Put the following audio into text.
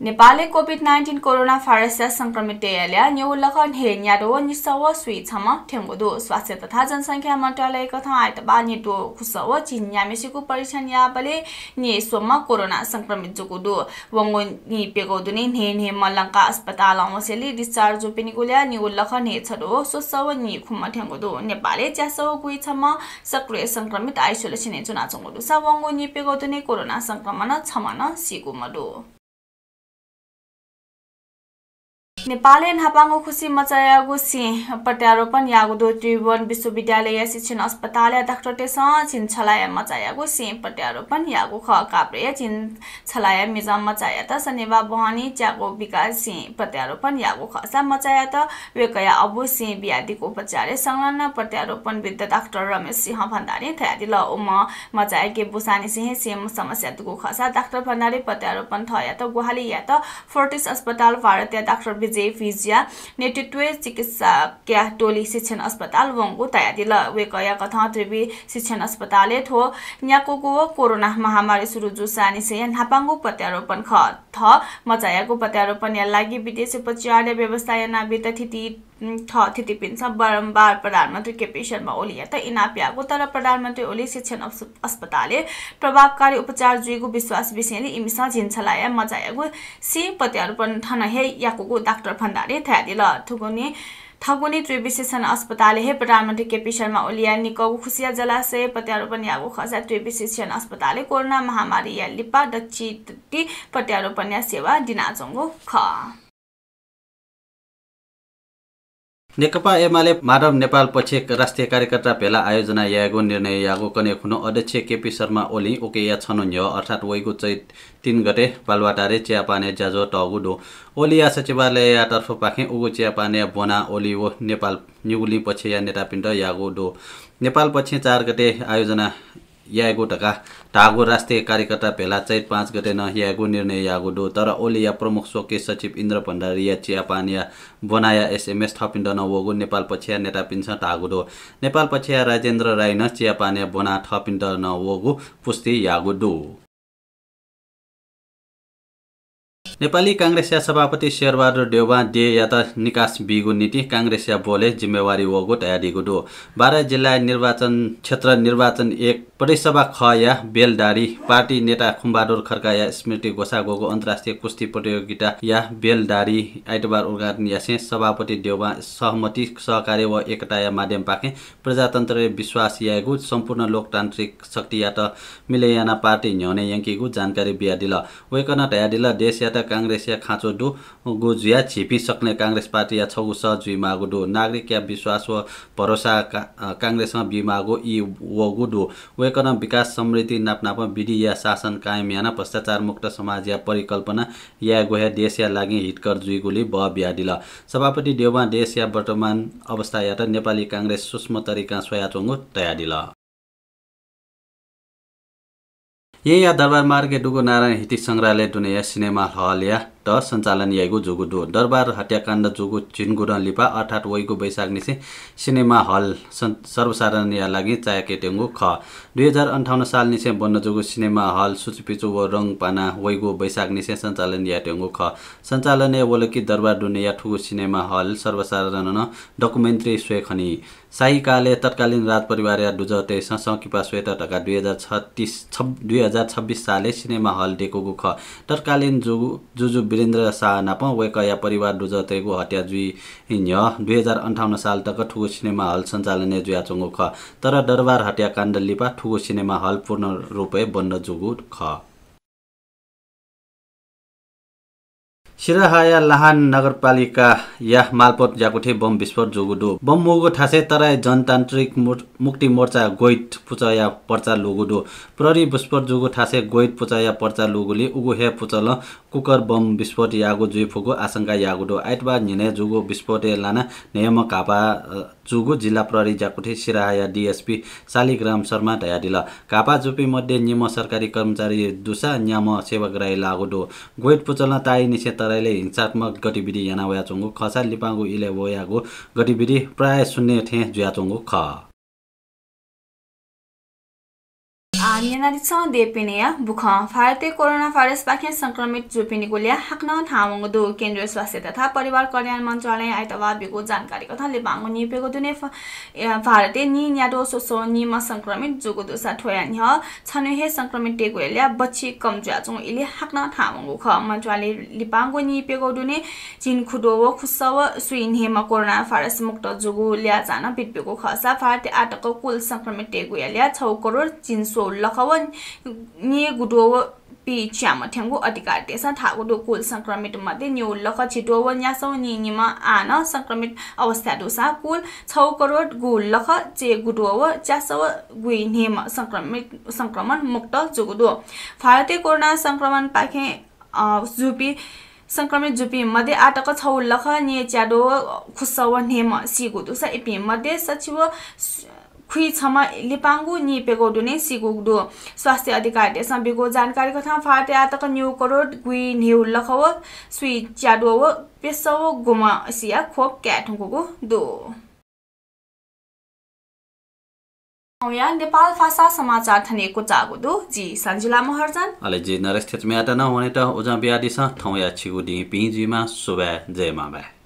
नेपालले COVID-19 corona virus संक्रमित new Lakhan हेन्यारो निसव सुइछम ठेंगुदु स्वास्थ्य तथा जनसंख्या मन्त्रालय कथा आइतबार निटो खुसव चिन्यामेसिको परीक्षण याबले नि सोम कोरोना संक्रमित जुगुदु वंगो नि पेगोदुनि ने मलंका अस्पताल अमसेली डिस्चार्ज पिनिगुल्या न्यू लखन हे छदो सोसव नि खुम ठेंगुदु नेपालले च्यासव गुइछम सक्रिय संक्रमित आइसोलेसन चुना चंगुदु सा वंगो नि पेगोदुनि कोरोना संक्रमण छमन सिगुमदु नेपालले नापाङ्गो खुसी मचायागु सि प्रत्यारोपण यागुदो त्रिभुवन विश्वविद्यालय शिक्षण अस्पताल डाक्टर टेसा छिन छलाय मचायागु सि प्रत्यारोपण यागु ख काप्रे छिन छलाय मिजाम मचाया त शनिबार बहनी च्यागो विकास सि प्रत्यारोपण यागु खसा मचाया त वेकया अबु सि बियादिको उपचार संलग्न प्रत्यारोपण विद्ध डाक्टर रमेश सिंह भण्डारी थयादिल उम मचाया के बुसानी सिंह सेम समस्या दुगु खसा डाक्टर भण्डारी प्रत्यारोपण थया त गुहाली या त फोर्टिस अस्पताल भारतीय डाक्टर विजय फिजिया नेतृत्व चिकित्सक टोली शिक्षण अस्पताल वंगु तयादिल वेकया कथा त्रिवी शिक्षण अस्पताल थो न्याकोको कोरोना महामारी सुरु जुसानी से नापाङ्गु प्रत्यारोपण ख थ मचायाको प्रत्यारोपण या लागि विदेश उपचार व्यवस्था या नाबित थिति पिन्छ बारम्बार प्रधानमन्त्री केपी शर्मा ओली त इनाप्याको तर प्रधानमन्त्री ओली शिक्षण अस्पतालले प्रभावकारी उपचार जुइगु विश्वास विषयले इमिसा झिन्छलाया मचायाको सि प्रत्यारोपण थन हे याको डाक्टर भण्डारी थयादिल थगुनी त्रिवी शिक्षण अस्पताल हे प्रधानमन्त्री केपी शर्मा ओलिया निको खुसिया जलाशय प्रत्यारोपण यागु खसा त्रिवी शिक्षण अस्पताल कोरोना महामारी या लिपा दक्षिण प्रत्यारोपण या सेवा दिनाजंगु ख नेकपा एमाले माधव नेपाल पक्ष राष्ट्रिय कार्यकर्ता भेला आयोजना यागो निर्णय यागो कने खुनो अध्यक्ष केपी शर्मा ओली ओके या छनुन्य अर्थात वैगु चैत 3 गते पालवाटारे चियापाने जाजो टगुडो ओलिया सचिवालय यातर्फ पाखे उगु चियापाने बोना ओली वो नेपाल न्युगुली पक्ष या नेता पिण्ड यागो दो नेपाल पक्ष 4 गते आयोजना यागो टागो राष्ट्रिय कार्यकर्ता भेला चैत 5 गते न यागो निर्णय यागो दो तर ओलिया प्रमुख स्वकीय सचिव इन्द्र भण्डारी या चियापानिया बनाया एसएमएस थपिन्ड न वगु नेपाल पछिया नेता पिन्छ टागो दो नेपाल पछिया राजेन्द्र राय न चियापानिया बना थपिन्ड न वगु पुस्ति यागो दो नेपाली कांग्रेसया सभापति शेरबहादुर देउवा दे या त निकास बिगु नीति कांग्रेसया बोले जिम्मेवारी वगु तयारीगु दो 12 जिल्ला निर्वाचन क्षेत्र निर्वाचन 1 प्रदेशसभा ख या बेलदारी पार्टी नेता खुम्बहादुर खड्का या स्मृति गोसागोको अन्तर्राष्ट्रिय कुस्ती प्रतियोगिता या बेलदारी आइतबार उद्घाटन यासे सभापति देउवा सहमति सहकार्य व एकता या माध्यम पाके प्रजातन्त्र विश्वास यागु सम्पूर्ण लोकतान्त्रिक शक्ति या त मिलेयाना पार्टी न्यौने यंकीगु जानकारी बिया दिल वेकन तया दिल देश या त कांग्रेस या खाँचो दु गुजिया छिपी सक्ने कांग्रेस पार्टी या छगु जुइ मागु दु नागरिक या विश्वास व भरोसा कांग्रेसमा बिमागु इ वगु दु वेकन विकास समृद्धि नापनाप विधि या शासन कायम याना भ्रष्टाचार मुक्त समाज या परिकल्पना या गोया देश या लागि हितकर जुइगुली ब बिया दिल सभापति देउवा देश या वर्तमान अवस्था या त नेपाली कांग्रेस सूक्ष्म तरिका सोयाचोंगु तया दिल या दरबार मार्गे डुगु नारायण हिती संग्रहालय दुनिया सिनेमा हल या त सञ्चालन यागु जुगु दो दरबार हत्याकाण्ड जुगु चिनगुर लिपा अर्थात वैगु बैशाख निसे सिनेमा हल सर्वसाधारण या लागि चायके टेंगु ख 2058 साल निसे बन्न जुगु सिनेमा हल सुचपिचु व रंग पाना वैगु बैशाख निसे सञ्चालन या टेंगु ख सञ्चालन या वलकी दरबार दुनिया ठुगु सिनेमा हल सर्वसाधारण डकुमेन्ट्री स्वेखनी शाहीकाले तत्कालीन राज परिवार या दुजते सकिपा स्वेत टका 2026 साले सिनेमा हल डेकोगु ख तत्कालीन जुजु वीरेन्द्र शाह नाप वेकया परिवार दुजतेगु हत्या जुइ न्य 2058 साल तक ठुगु सिनेमा हल सञ्चालन जुया चंगु ख तर दरबार हत्याकाण्ड लिपा ठुगु सिनेमा हल पूर्ण रूपे बन्न जुगु ख सिराहाया लाहान नगरपालिका या मालपोत जाकुठे बम विस्फोट जोगुदो बम मोगो ठासे तराई जनतान्त्रिक मुक्ति मोर्चा गोइट पुचया पर्चा लोगुदो प्रहरी विस्फोट जोगु ठासे गोइट पुचया पर्चा लोगुली उगु हे पुचल कुकर बम विस्फोट यागो जुइफुगो आशंका यागुदो आइतबार निने जोगु विस्फोट लाना नेम कापा जुगु जिल्ला प्रहरी जाकुठे सिराहाया डीएसपी शालिग्राम शर्मा दयादिल कापा जुपी मध्ये निम सरकारी कर्मचारी दुसा न्याम सेवाग्राही लागुदो गोइट पुचल ताई निसे तराईले हिंसात्मक गतिविधि यानावया चोंगु खसा लिपांगु इले वयागु गतिविधि प्राय शून्य थे जुया चोंगु ख Nianaricha Depinia, Buka, Farate coronavirus बाख्या संक्रमित जुपिनीकोले हाक्न थामुदु केन्द्रीय स्वास्थ्य तथा परिवार कल्याण मन्त्रालय आइतबार बिगो जानकारी कथा लेबांगो निपेको दुने भारते नि न्याडो सोसो निमा संक्रमित जुगुदु साठोया नि छनुहे संक्रमित टेगोले बच्ची कम ज्याजु इले हाक्न थामुगु ख मन्त्रालय लिपांगो निपेको दुने जिन खुडो खुसव सुइन हेमा कोरोना भाइरस मुक्त जुगु ल्या जान बिटबेको खसा भारते आटको कुल संक्रमित टेगोले 6 करोड 300 लखवन नि गुडो पि च्याम ठ्याङ्गु अधिकार देशा थागुदो कुल संक्रमित मध्ये न्यू लख छिटो न्यासौ निनिमा आन संक्रमित अवस्था दुसा कुल 6 करोड गु लख जे गुडो च्यासौ गुइ नेम संक्रमण मुक्त जुगुदो भारतीय कोरोना संक्रमण पाखे जुपी संक्रमित जुपी मध्ये 8 6 लख नि च्याडो खुसव नेम सिगुदुसा एपी मध्ये सचिव खुइ छमा लिपांगु नि पेगोडुने सिगुदु स्वास्थ्य अधिकारी देशमा बिगो जानकारी कथा फाटे आतक न्यू करोड गुइ न्यू लखव सुइ च्याडो पेसव गुमा सिया खोप क्याठुगु दो औया नेपाल भाषा समाचार थनेको जागुदु जी सञ्जुला महर्जन अले जी नरेश थेचम्याटा न हुने त ओजा बियादिस ठौया छिगुदि पिजिमा सुबे जयमाबे